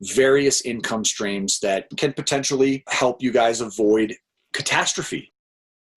various income streams that can potentially help you guys avoid catastrophe.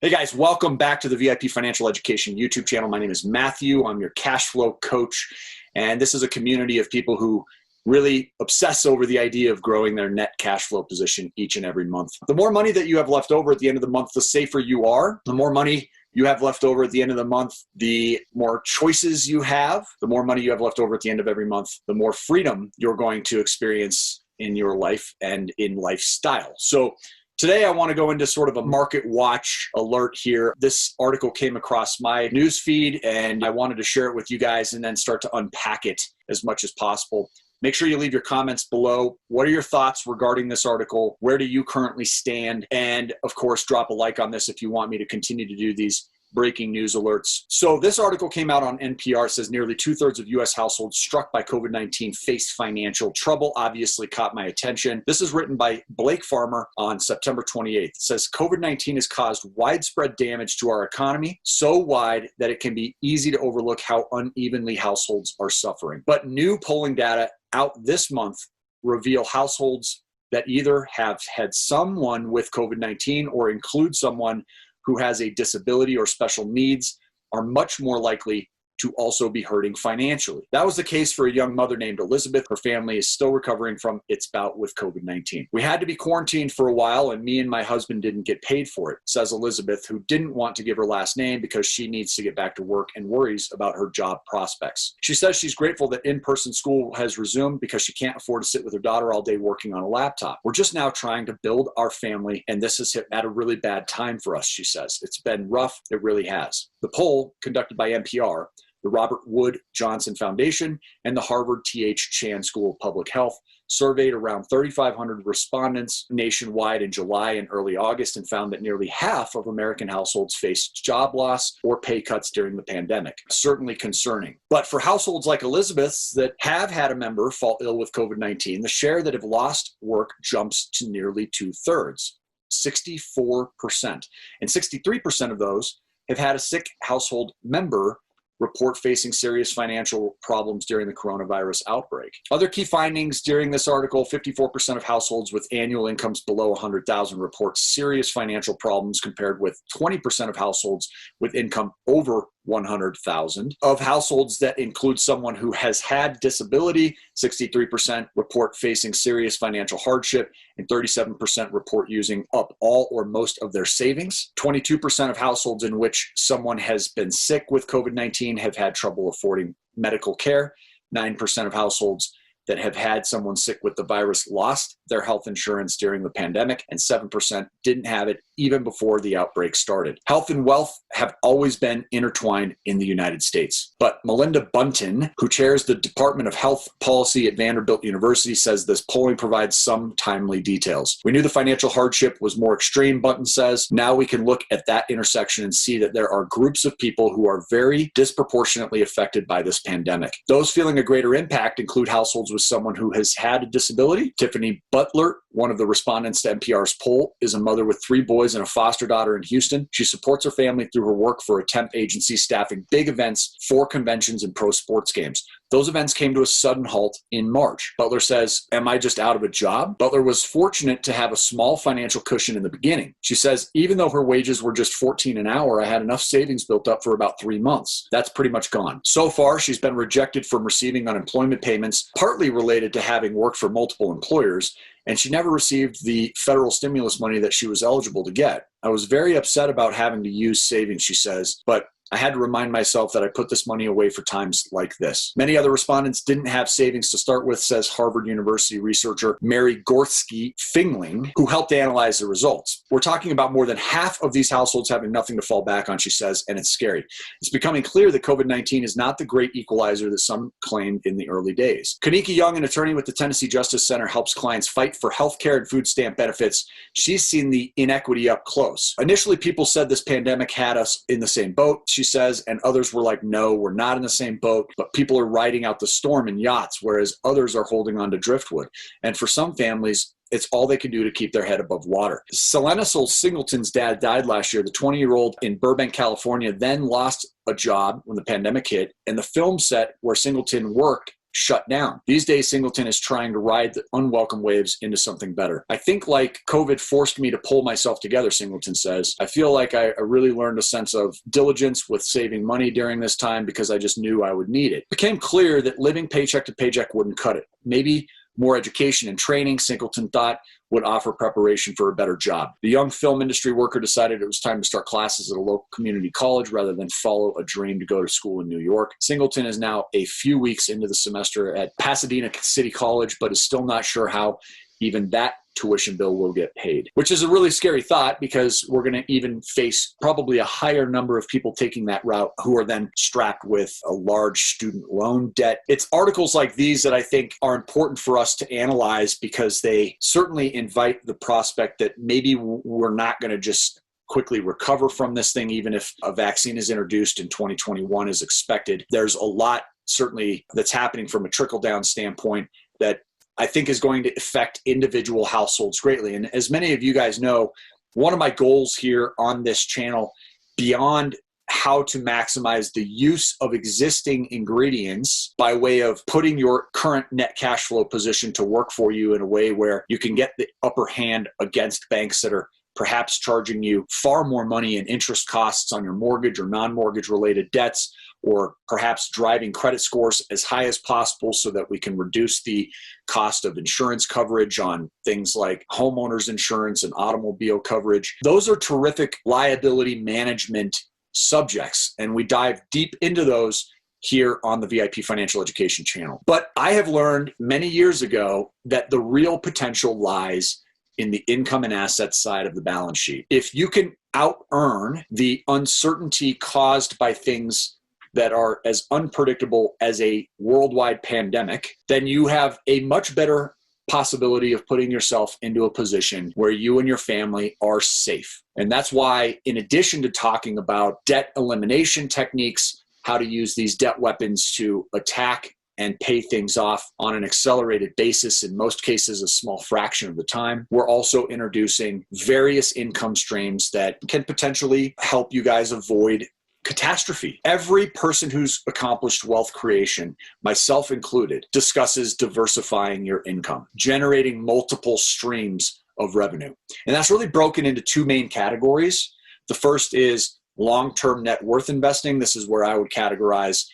Hey guys, welcome back to the VIP Financial Education YouTube channel. My name is Matthew. I'm your cash flow coach, and this is a community of people who really obsess over the idea of growing their net cash flow position each and every month. The more money that you have left over at the end of the month, the safer you are. The more money you have left over at the end of the month, the more choices you have. The more money you have left over at the end of every month, the more freedom you're going to experience in your life and in lifestyle. So today I want to go into sort of a market watch alert here. This article came across my news feed and I wanted to share it with you guys and then start to unpack it as much as possible. Make sure you leave your comments below. What are your thoughts regarding this article? Where do you currently stand? And of course, drop a like on this if you want me to continue to do these breaking news alerts. So this article came out on NPR. It says nearly 2/3 of U.S. households struck by COVID-19 face financial trouble. Obviously caught my attention. This is written by Blake Farmer on September 28th. It says COVID-19 has caused widespread damage to our economy, so wide that it can be easy to overlook how unevenly households are suffering. But new polling data out this month reveal households that either have had someone with COVID-19 or include someone who has a disability or special needs are much more likely to also be hurting financially. That was the case for a young mother named Elizabeth. Her family is still recovering from its bout with COVID-19. We had to be quarantined for a while and me and my husband didn't get paid for it, says Elizabeth, who didn't want to give her last name because she needs to get back to work and worries about her job prospects. She says she's grateful that in-person school has resumed because she can't afford to sit with her daughter all day working on a laptop. We're just now trying to build our family and this has hit at a really bad time for us, she says. It's been rough, it really has. The poll conducted by NPR, the Robert Wood Johnson Foundation, and the Harvard T.H. Chan School of Public Health surveyed around 3,500 respondents nationwide in July and early August and found that nearly half of American households faced job loss or pay cuts during the pandemic. Certainly concerning. But for households like Elizabeth's that have had a member fall ill with COVID-19, the share that have lost work jumps to nearly 2/3, 64%. And 63% of those have had a sick household member report facing serious financial problems during the coronavirus outbreak. Other key findings during this article, 54% of households with annual incomes below 100,000 report serious financial problems compared with 20% of households with income over 100,000. Of households that include someone who has had disability, 63% report facing serious financial hardship and 37% report using up all or most of their savings. 22% of households in which someone has been sick with COVID-19 have had trouble affording medical care. 9% of households that have had someone sick with the virus lost their health insurance during the pandemic, and 7% didn't have it even before the outbreak started. Health and wealth have always been intertwined in the United States. But Melinda Bunton, who chairs the Department of Health Policy at Vanderbilt University, says this polling provides some timely details. We knew the financial hardship was more extreme, Bunton says. Now we can look at that intersection and see that there are groups of people who are very disproportionately affected by this pandemic. Those feeling a greater impact include households with someone who has had a disability. Tiffany Butler, one of the respondents to NPR's poll, is a mother with 3 boys and a foster daughter in Houston. She supports her family through her work for a temp agency staffing big events for conventions and pro sports games. Those events came to a sudden halt in March. Butler says, "Am I just out of a job?" Butler was fortunate to have a small financial cushion in the beginning. She says, even though her wages were just $14 an hour, I had enough savings built up for about 3 months. That's pretty much gone. So far, she's been rejected from receiving unemployment payments, partly related to having worked for multiple employers, and she never received the federal stimulus money that she was eligible to get. I was very upset about having to use savings, she says, but I had to remind myself that I put this money away for times like this. Many other respondents didn't have savings to start with, says Harvard University researcher Mary Gorski-Fingling, who helped analyze the results. We're talking about more than half of these households having nothing to fall back on, she says, and it's scary. It's becoming clear that COVID-19 is not the great equalizer that some claimed in the early days. Kanika Young, an attorney with the Tennessee Justice Center, helps clients fight for health care and food stamp benefits. She's seen the inequity up close. Initially, people said this pandemic had us in the same boat, she says, and others were like, no, we're not in the same boat, but people are riding out the storm in yachts, whereas others are holding on to driftwood. And for some families, it's all they can do to keep their head above water. Selena Sol Singleton's dad died last year. The 20-year-old in Burbank, California, then lost a job when the pandemic hit, and the film set where Singleton worked shut down. These days, Singleton is trying to ride the unwelcome waves into something better. I think like COVID forced me to pull myself together, Singleton says. I feel like I really learned a sense of diligence with saving money during this time because I just knew I would need it. It became clear that living paycheck to paycheck wouldn't cut it. Maybe more education and training, Singleton thought, would offer preparation for a better job. The young film industry worker decided it was time to start classes at a local community college rather than follow a dream to go to school in New York. Singleton is now a few weeks into the semester at Pasadena City College, but is still not sure how even that tuition bill will get paid, which is a really scary thought because we're going to even face probably a higher number of people taking that route who are then strapped with a large student loan debt. It's articles like these that I think are important for us to analyze because they certainly invite the prospect that maybe we're not going to just quickly recover from this thing, even if a vaccine is introduced in 2021 as expected. There's a lot certainly that's happening from a trickle-down standpoint that I think is going to affect individual households greatly. And as many of you guys know, one of my goals here on this channel, beyond how to maximize the use of existing ingredients by way of putting your current net cash flow position to work for you in a way where you can get the upper hand against banks that are perhaps charging you far more money in interest costs on your mortgage or non-mortgage related debts, or perhaps driving credit scores as high as possible so that we can reduce the cost of insurance coverage on things like homeowners insurance and automobile coverage. Those are terrific liability management subjects, and we dive deep into those here on the VIP Financial Education channel. But I have learned many years ago that the real potential lies in the income and assets side of the balance sheet. If you can out-earn the uncertainty caused by things that are as unpredictable as a worldwide pandemic, then you have a much better possibility of putting yourself into a position where you and your family are safe. And that's why, in addition to talking about debt elimination techniques, how to use these debt weapons to attack and pay things off on an accelerated basis, in most cases a small fraction of the time, we're also introducing various income streams that can potentially help you guys avoid catastrophe. Every person who's accomplished wealth creation, myself included, discusses diversifying your income, generating multiple streams of revenue. And that's really broken into two main categories. The first is long-term net worth investing. This is where I would categorize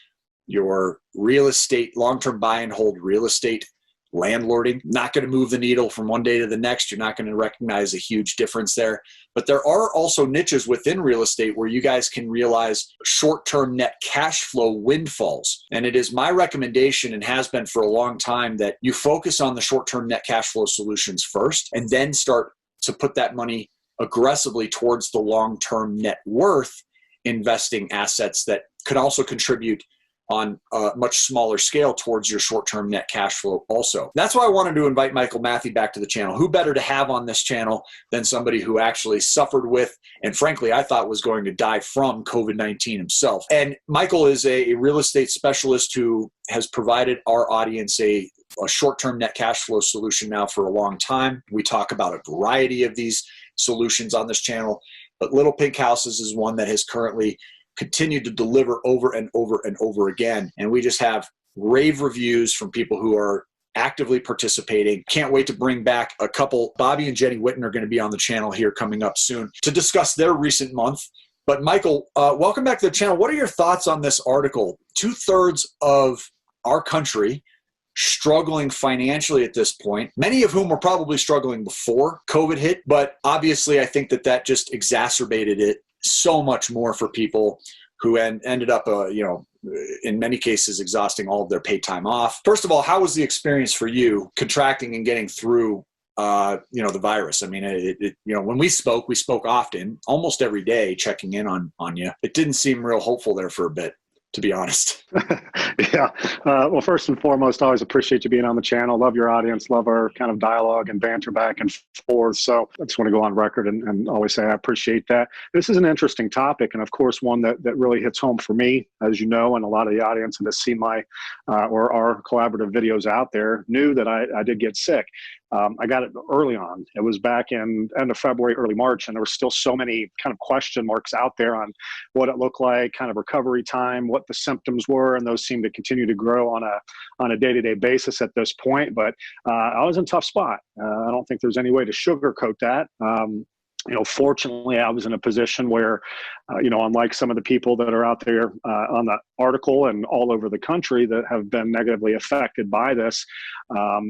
your real estate, long-term buy and hold real estate landlording. Not going to move the needle from one day to the next. You're not going to recognize a huge difference there. But there are also niches within real estate where you guys can realize short-term net cash flow windfalls. And it is my recommendation, and has been for a long time, that you focus on the short-term net cash flow solutions first and then start to put that money aggressively towards the long-term net worth investing assets that could also contribute on a much smaller scale towards your short-term net cash flow also. That's why I wanted to invite Michael Matthew back to the channel. Who better to have on this channel than somebody who actually suffered with, and frankly, I thought was going to die from COVID-19 himself. And Michael is a real estate specialist who has provided our audience a short-term net cash flow solution now for a long time. We talk about a variety of these solutions on this channel, but Little Pink Houses is one that has currently continued to deliver over and over and over again. And we just have rave reviews from people who are actively participating. Can't wait to bring back a couple. Bobby and Jenny Witten are going to be on the channel here coming up soon to discuss their recent month. But Michael, welcome back to the channel. What are your thoughts on this article? 2/3 of our country struggling financially at this point, many of whom were probably struggling before COVID hit. But obviously, I think that just exacerbated it so much more for people who ended up, in many cases, exhausting all of their paid time off. First of all, how was the experience for you contracting and getting through, the virus? I mean, when we spoke often, almost every day, checking in on you. It didn't seem real hopeful there for a bit, to be honest. Yeah. Well, first and foremost, I always appreciate you being on the channel. Love your audience, love our kind of dialogue and banter back and forth. So I just want to go on record and always say I appreciate that. This is an interesting topic, and of course, one that really hits home for me, as you know, and a lot of the audience that has seen my or our collaborative videos out there knew that I did get sick. I got it early on. It was back in end of February, early March, and there were still so many kind of question marks out there on what it looked like, kind of recovery time, what the symptoms were, and those seem to continue to grow on a day-to-day basis at this point. But I was in a tough spot. I don't think there's any way to sugarcoat that. Fortunately, I was in a position where, unlike some of the people that are out there on the article and all over the country that have been negatively affected by this,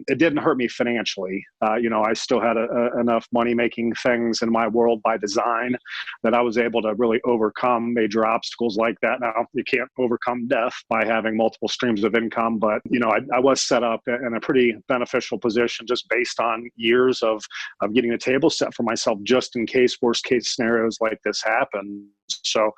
it didn't hurt me financially. I still had enough money-making things in my world by design that I was able to really overcome major obstacles like that. Now, you can't overcome death by having multiple streams of income, but, I was set up in a pretty beneficial position just based on years of getting a table set for myself just in case worst case scenarios like this happen. So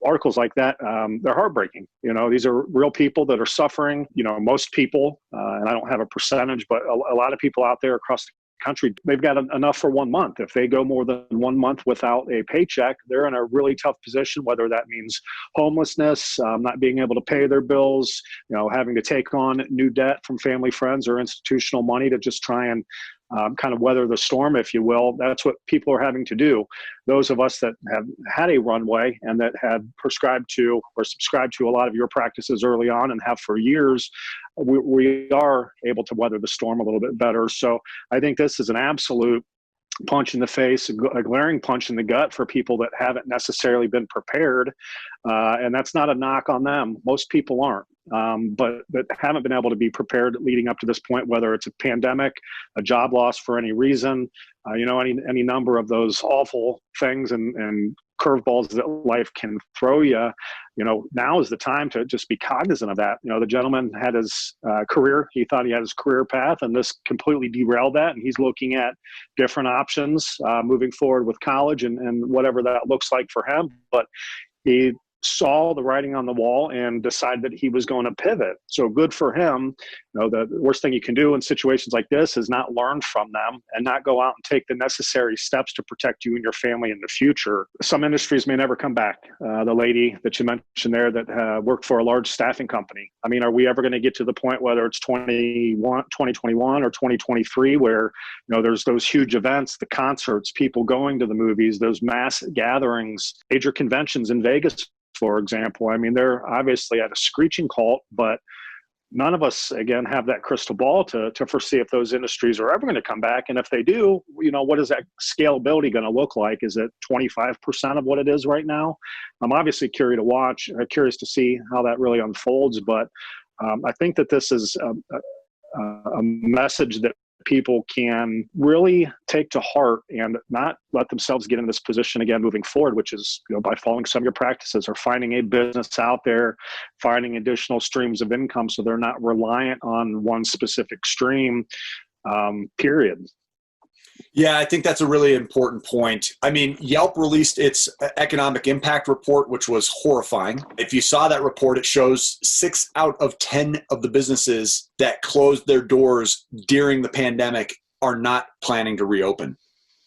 articles like that, they're heartbreaking. These are real people that are suffering. Most people, and I don't have a percentage, but a lot of people out there across the country, they've got enough for 1 month. If they go more than 1 month without a paycheck, they're in a really tough position, whether that means homelessness, not being able to pay their bills, having to take on new debt from family, friends, or institutional money to just try and kind of weather the storm, if you will. That's what people are having to do. Those of us that have had a runway and that had prescribed to or subscribed to a lot of your practices early on and have for years, we are able to weather the storm a little bit better. So I think this is an absolute punch in the face, a glaring punch in the gut for people that haven't necessarily been prepared. And that's not a knock on them. Most people aren't, but haven't been able to be prepared leading up to this point, whether it's a pandemic, a job loss for any reason, any number of those awful things and curveballs that life can throw you. Now is the time to just be cognizant of that. The gentleman had his career. He thought he had his career path, and this completely derailed that. And he's looking at different options moving forward with college and whatever that looks like for him. But he saw the writing on the wall and decided that he was going to pivot. So good for him. The worst thing you can do in situations like this is not learn from them and not go out and take the necessary steps to protect you and your family in the future. Some industries may never come back. The lady that you mentioned there that worked for a large staffing company. I mean, are we ever going to get to the point, whether it's 2021 or 2023, where, there's those huge events, the concerts, people going to the movies, those mass gatherings, major conventions in Vegas, for example. I mean, they're obviously at a screeching halt, but none of us, again, have that crystal ball to foresee if those industries are ever going to come back. And if they do, what is that scalability going to look like? Is it 25% of what it is right now? I'm obviously curious to see how that really unfolds. But I think that this is a message that people can really take to heart and not let themselves get in this position again moving forward, which is by following some of your practices or finding a business out there, finding additional streams of income so they're not reliant on one specific stream, period. Yeah, I think that's a really important point. I mean, Yelp released its economic impact report, which was horrifying. If you saw that report, it shows 6 out of 10 of the businesses that closed their doors during the pandemic are not planning to reopen.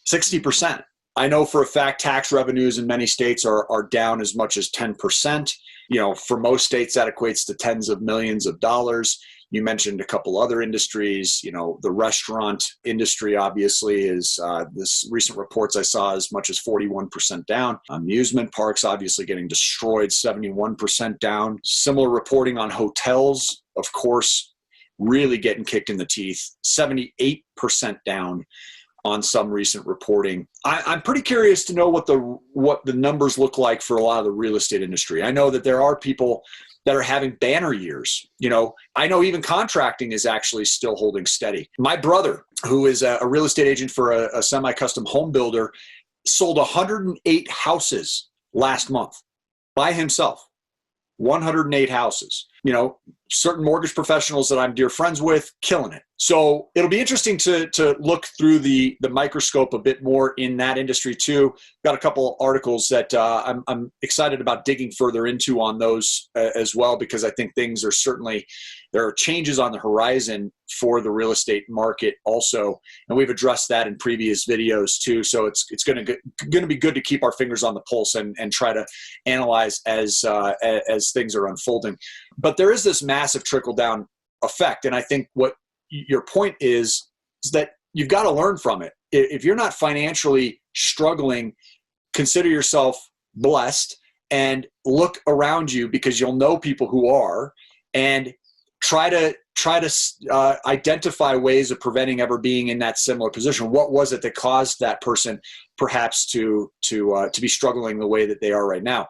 60%. I know for a fact tax revenues in many states are down as much as 10%. For most states, that equates to tens of millions of dollars. You mentioned a couple other industries. The restaurant industry obviously is, this recent reports I saw, as much as 41% down. Amusement parks obviously getting destroyed, 71% down. Similar reporting on hotels, of course, really getting kicked in the teeth, 78% down on some recent reporting. I'm pretty curious to know what the numbers look like for a lot of the real estate industry. I know that there are people that are having banner years. I know even contracting is actually still holding steady. My brother, who is a real estate agent for a semi-custom home builder, sold 108 houses last month by himself. 108 houses. Certain mortgage professionals that I'm dear friends with, killing it. So it'll be interesting to look through the microscope a bit more in that industry too. Got a couple articles that I'm excited about digging further into on those as well, because I think things are there are changes on the horizon for the real estate market also, and we've addressed that in previous videos too. So it's going to be good to keep our fingers on the pulse and try to analyze as things are unfolding. But there is this massive trickle down effect, and I think what your point is that you've got to learn from it. If you're not financially struggling, consider yourself blessed and look around you, because you'll know people who are, and try to identify ways of preventing ever being in that similar position. What was it that caused that person perhaps to be struggling the way that they are right now?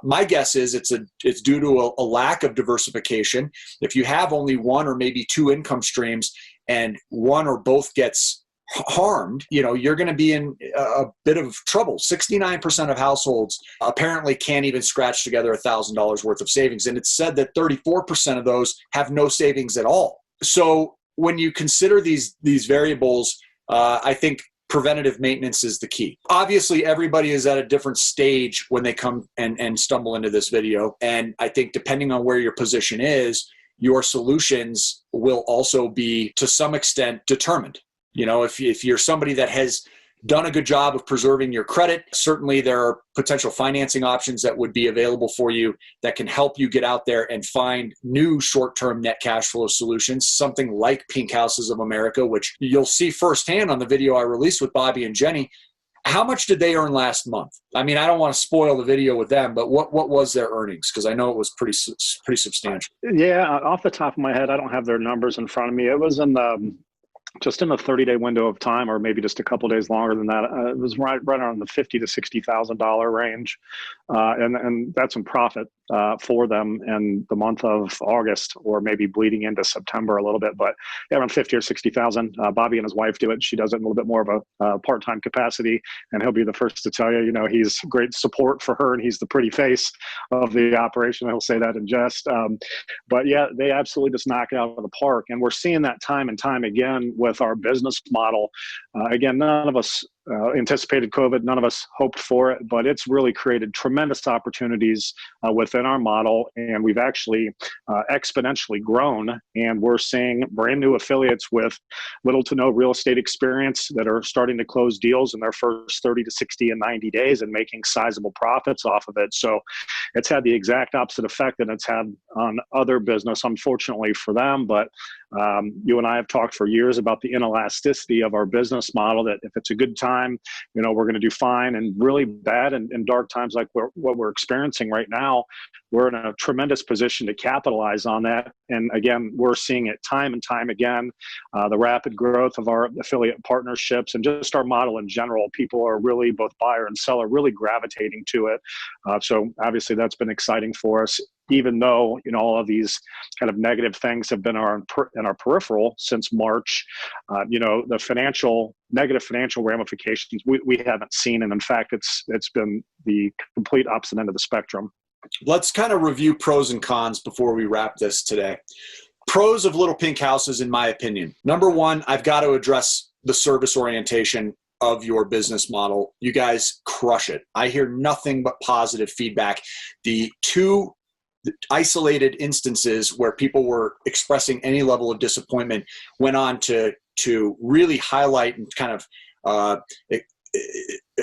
My guess is it's due to a lack of diversification. If you have only one or maybe two income streams, and one or both gets harmed, you're going to be in a bit of trouble. 69% of households apparently can't even scratch together $1,000 worth of savings. And it's said that 34% of those have no savings at all. So when you consider these variables, I think preventative maintenance is the key. Obviously, everybody is at a different stage when they come and stumble into this video. And I think depending on where your position is, your solutions will also be to some extent determined. If you're somebody that has done a good job of preserving your credit, certainly there are potential financing options that would be available for you that can help you get out there and find new short-term net cash flow solutions, something like Pink Houses of America, which you'll see firsthand on the video I released with Bobby and Jenny. How much did they earn last month? I mean, I don't want to spoil the video with them, but what was their earnings? Because I know it was pretty substantial. Yeah, off the top of my head, I don't have their numbers in front of me. It was just in a 30-day window of time, or maybe just a couple of days longer than that. It was right around the $50,000 to $60,000 range, and that's in profit for them in the month of August, or maybe bleeding into September a little bit. But yeah, around 50 or 60,000. Bobby and his wife do it. She does it in a little bit more of a part-time capacity, and he'll be the first to tell you, he's great support for her, and he's the pretty face of the operation. He'll say that in jest. But yeah, they absolutely just knock it out of the park, and we're seeing that time and time again with our business model. Again, none of us anticipated COVID. None of us hoped for it, but it's really created tremendous opportunities within our model. And we've actually exponentially grown, and we're seeing brand new affiliates with little to no real estate experience that are starting to close deals in their first 30 to 60 and 90 days and making sizable profits off of it. So it's had the exact opposite effect that it's had on other business, unfortunately for them. But you and I have talked for years about the inelasticity of our business model, that if it's a good time, we're going to do fine, and really bad and dark times like what we're experiencing right now, we're in a tremendous position to capitalize on that. And again, we're seeing it time and time again, the rapid growth of our affiliate partnerships and just our model in general. People are really, both buyer and seller, really gravitating to it. So obviously that's been exciting for us, even though, all of these kind of negative things have been in our peripheral since March. The negative financial ramifications we haven't seen. And in fact, it's been the complete opposite end of the spectrum. Let's kind of review pros and cons before we wrap this today. Pros of Little Pink Houses, in my opinion. Number one, I've got to address the service orientation of your business model. You guys crush it. I hear nothing but positive feedback. The two isolated instances where people were expressing any level of disappointment went on to really highlight and kind of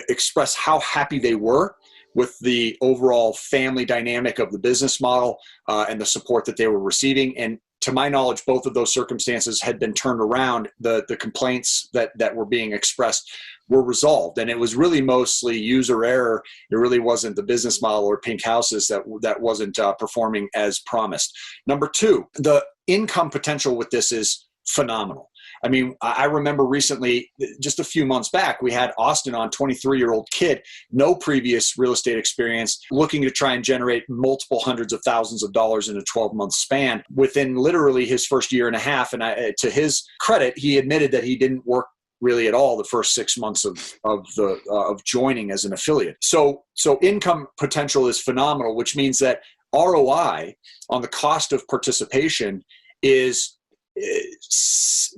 express how happy they were with the overall family dynamic of the business model and the support that they were receiving. And to my knowledge, both of those circumstances had been turned around. The complaints that were being expressed were resolved, and it was really mostly user error. It really wasn't the business model or Pink Houses that wasn't performing as promised. Number two, the income potential with this is phenomenal. I mean, I remember recently, just a few months back, we had Austin on, 23-year-old kid, no previous real estate experience, looking to try and generate multiple hundreds of thousands of dollars in a 12-month span within literally his first year and a half. And to his credit, he admitted that he didn't work really at all the first 6 months of joining as an affiliate. So income potential is phenomenal, which means that ROI on the cost of participation is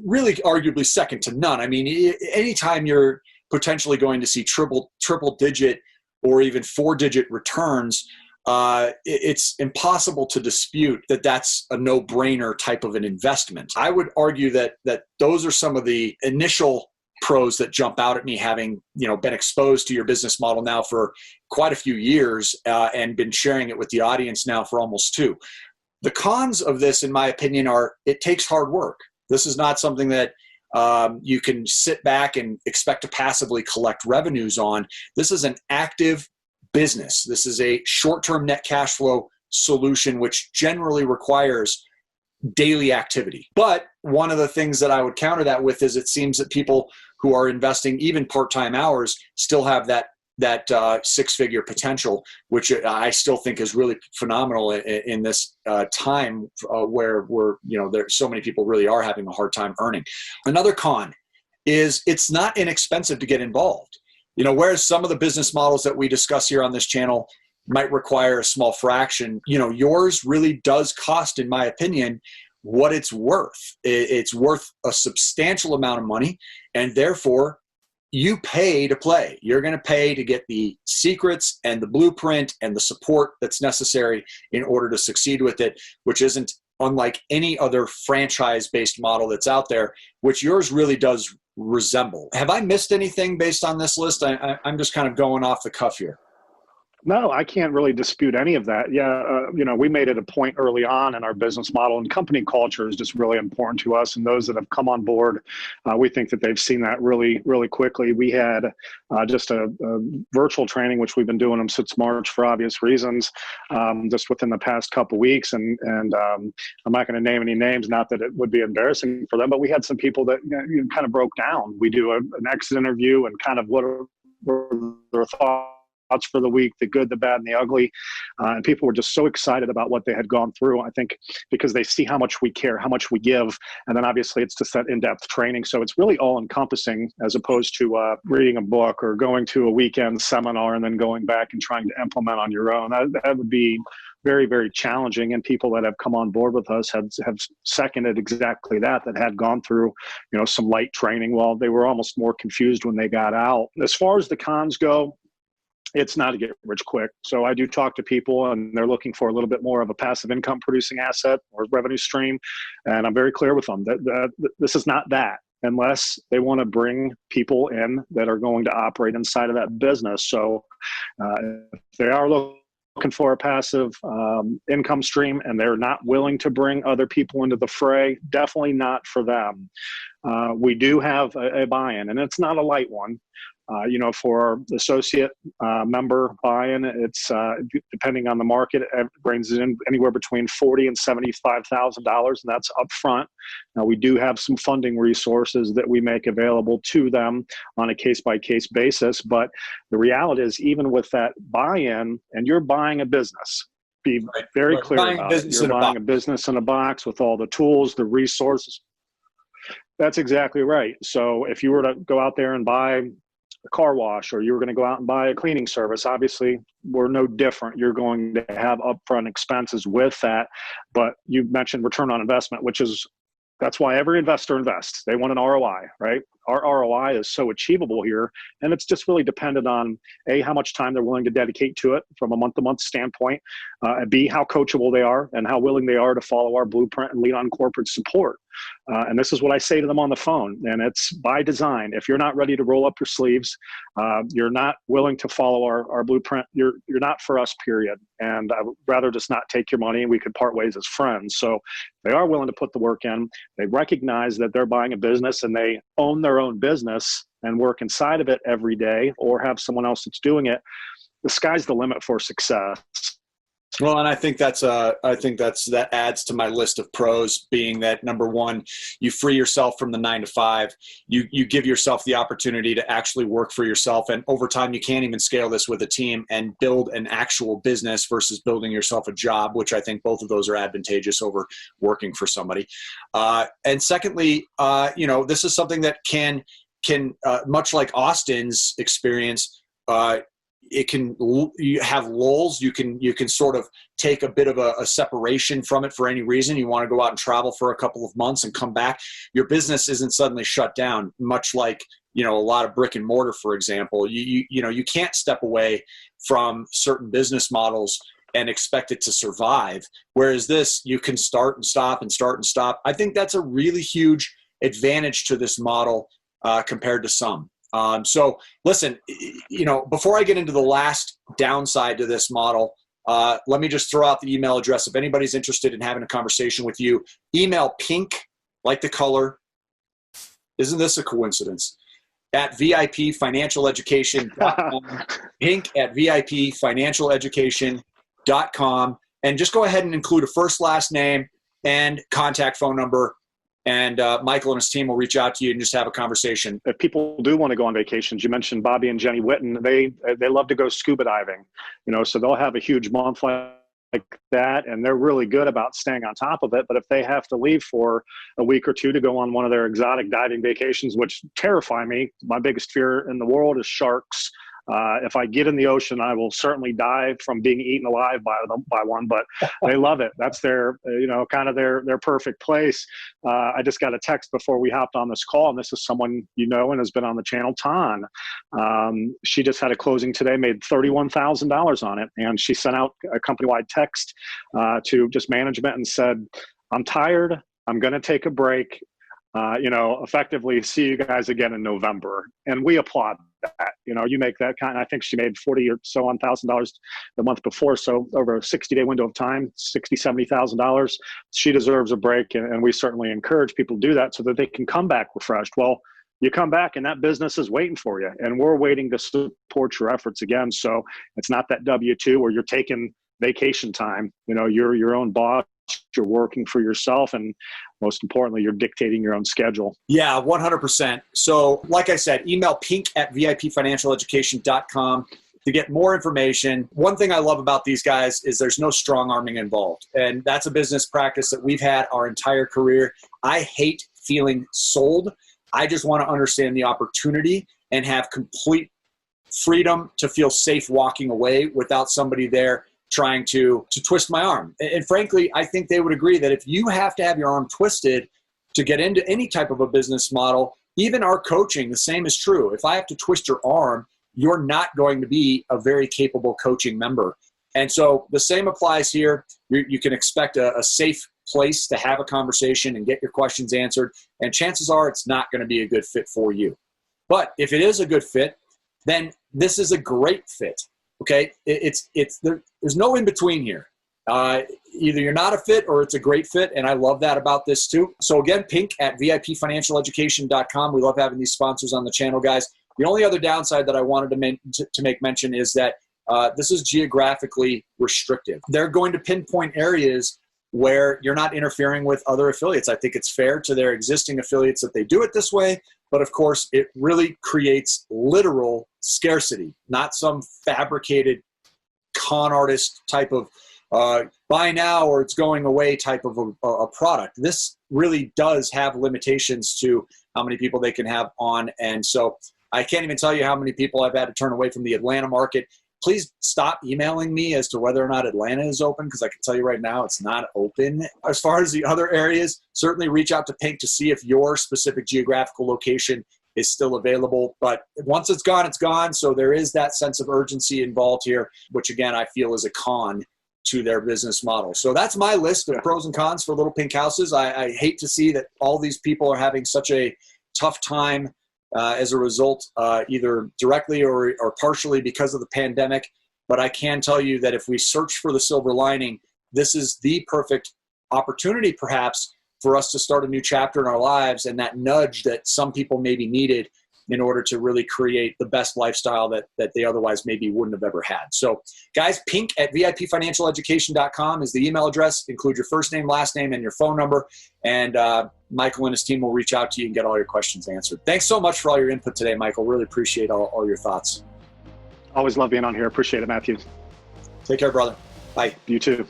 really arguably second to none. I mean, anytime you're potentially going to see triple digit or even 4-digit returns, it's impossible to dispute that that's a no-brainer type of an investment. I would argue that those are some of the initial pros that jump out at me, having been exposed to your business model now for quite a few years and been sharing it with the audience now for almost 2. The cons of this, in my opinion, are it takes hard work. This is not something that you can sit back and expect to passively collect revenues on. This is an active business. This is a short-term net cash flow solution, which generally requires daily activity. But one of the things that I would counter that with is it seems that people who are investing even part-time hours still have that six-figure potential, which I still think is really phenomenal in this time where there's so many people really are having a hard time earning. Another con is it's not inexpensive to get involved. Whereas some of the business models that we discuss here on this channel might require a small fraction, yours really does cost, in my opinion, what it's worth. It's worth a substantial amount of money, and therefore you pay to play. You're going to pay to get the secrets and the blueprint and the support that's necessary in order to succeed with it, which isn't unlike any other franchise-based model that's out there, which yours really does resemble. Have I missed anything based on this list? I'm just kind of going off the cuff here. No, I can't really dispute any of that. Yeah, we made it a point early on in our business model, and company culture is just really important to us. And those that have come on board, we think that they've seen that really, really quickly. We had just a virtual training, which we've been doing them since March for obvious reasons, just within the past couple weeks. And I'm not going to name any names, not that it would be embarrassing for them, but we had some people that kind of broke down. We do an exit interview and kind of what were their thoughts for the week, the good, the bad, and the ugly. And people were just so excited about what they had gone through. I think because they see how much we care, how much we give. And then obviously it's just that in-depth training. So it's really all encompassing as opposed to reading a book or going to a weekend seminar and then going back and trying to implement on your own. That would be very, very challenging. And people that have come on board with us have seconded exactly that had gone through, some light training. Well, they were almost more confused when they got out. As far as the cons go, it's not a get rich quick. So I do talk to people and they're looking for a little bit more of a passive income producing asset or revenue stream. And I'm very clear with them that this is not that, unless they want to bring people in that are going to operate inside of that business. So if they are looking for a passive income stream and they're not willing to bring other people into the fray, definitely not for them. We do have a buy-in, and it's not a light one. For our associate member buy-in, it's depending on the market, it ranges in anywhere between $40,000 and $75,000, and that's upfront. Now, we do have some funding resources that we make available to them on a case-by-case basis, but the reality is, even with that buy-in, and you're buying a business, be very clear about it. You're buying a business in a box with all the tools, the resources. That's exactly right. So if you were to go out there and buy a car wash, or you were going to go out and buy a cleaning service, obviously we're no different. You're going to have upfront expenses with that. But you mentioned return on investment, that's why every investor invests. They want an ROI, right? Our ROI is so achievable here, and it's just really dependent on A, how much time they're willing to dedicate to it from a month-to-month standpoint, and B, how coachable they are and how willing they are to follow our blueprint and lean on corporate support. And this is what I say to them on the phone, and it's by design. If you're not ready to roll up your sleeves, you're not willing to follow our blueprint, you're not for us, period. And I would rather just not take your money and we could part ways as friends. So they are willing to put the work in. They recognize that they're buying a business and they own their own business and work inside of it every day, or have someone else that's doing it. The sky's the limit for success. Well, and I think that adds to my list of pros, being that, number one, you free yourself from the 9 to 5. You give yourself the opportunity to actually work for yourself. And over time, you can't even scale this with a team and build an actual business versus building yourself a job, which I think both of those are advantageous over working for somebody. And secondly, this is something that can much like Austin's experience, you have lulls. You can sort of take a bit of a separation from it for any reason. You want to go out and travel for a couple of months and come back. Your business isn't suddenly shut down, much like, a lot of brick and mortar, for example. You can't step away from certain business models and expect it to survive. Whereas this, you can start and stop and start and stop. I think that's a really huge advantage to this model compared to some. So listen, before I get into the last downside to this model, let me just throw out the email address. If anybody's interested in having a conversation with you, email pink, like the color, Isn't this a coincidence? At VIPfinancialeducation.com, pink at VIPfinancialeducation.com, and just go ahead and include a first, last name, and contact phone number. And Michael and his team will reach out to you and just have a conversation. If people do want to go on vacations, you mentioned Bobby and Jenny Witten, they love to go scuba diving, so they'll have a huge month like that, and they're really good about staying on top of it. But if they have to leave for a week or two to go on one of their exotic diving vacations, which terrify me, my biggest fear in the world is sharks. If I get in the ocean, I will certainly die from being eaten alive by one, but they love it. That's their, kind of their perfect place. I just got a text before we hopped on this call, and this is someone and has been on the channel, Tan. She just had a closing today, made $31,000 on it, and she sent out a company-wide text to just management and said, "I'm tired. I'm going to take a break. Effectively see you guys again in November." And we applaud that. You make that kind. I think she made $40,000 or so the month before. So over a 60-day window of time, $70,000. She deserves a break. And we certainly encourage people to do that so that they can come back refreshed. Well, you come back and that business is waiting for you. And we're waiting to support your efforts again. So it's not that W-2 where you're taking vacation time. You're your own boss. You're working for yourself, and most importantly, you're dictating your own schedule. Yeah, 100%. So like I said, email pink at VIPfinancialeducation.com to get more information. One thing I love about these guys is there's no strong arming involved. And that's a business practice that we've had our entire career. I hate feeling sold. I just want to understand the opportunity and have complete freedom to feel safe walking away without somebody there trying to twist my arm. And frankly, I think they would agree that if you have to have your arm twisted to get into any type of a business model, even our coaching, the same is true. If I have to twist your arm, you're not going to be a very capable coaching member. And so the same applies here. You can expect a safe place to have a conversation and get your questions answered. And chances are it's not going to be a good fit for you. But if it is a good fit, then this is a great fit. Okay, there's no in between here. Either you're not a fit or it's a great fit, and I love that about this too. So again, pink at VIPfinancialeducation.com. We love having these sponsors on the channel, guys. The only other downside that I wanted to make mention is that this is geographically restrictive. They're going to pinpoint areas where you're not interfering with other affiliates. I think it's fair to their existing affiliates that they do it this way, but of course it really creates literal scarcity, not some fabricated con artist type of buy now or it's going away type of a product. This really does have limitations to how many people they can have on. And so I can't even tell you how many people I've had to turn away from the Atlanta market. Please stop emailing me as to whether or not Atlanta is open, because I can tell you right now it's not open. As far as the other areas, certainly reach out to Pink to see if your specific geographical location is still available. But once it's gone, it's gone. So there is that sense of urgency involved here, which again, I feel is a con to their business model. So that's my list of pros and cons for Little Pink Houses. I hate to see that all these people are having such a tough time as a result, either directly or partially because of the pandemic. But I can tell you that if we search for the silver lining, this is the perfect opportunity perhaps for us to start a new chapter in our lives, and that nudge that some people maybe needed in order to really create the best lifestyle that they otherwise maybe wouldn't have ever had. So guys, pink at VIPfinancialeducation.com is the email address. Include your first name, last name, and your phone number. And Michael and his team will reach out to you and get all your questions answered. Thanks so much for all your input today, Michael. Really appreciate all your thoughts. Always love being on here. Appreciate it, Matthew. Take care, brother. Bye. You too.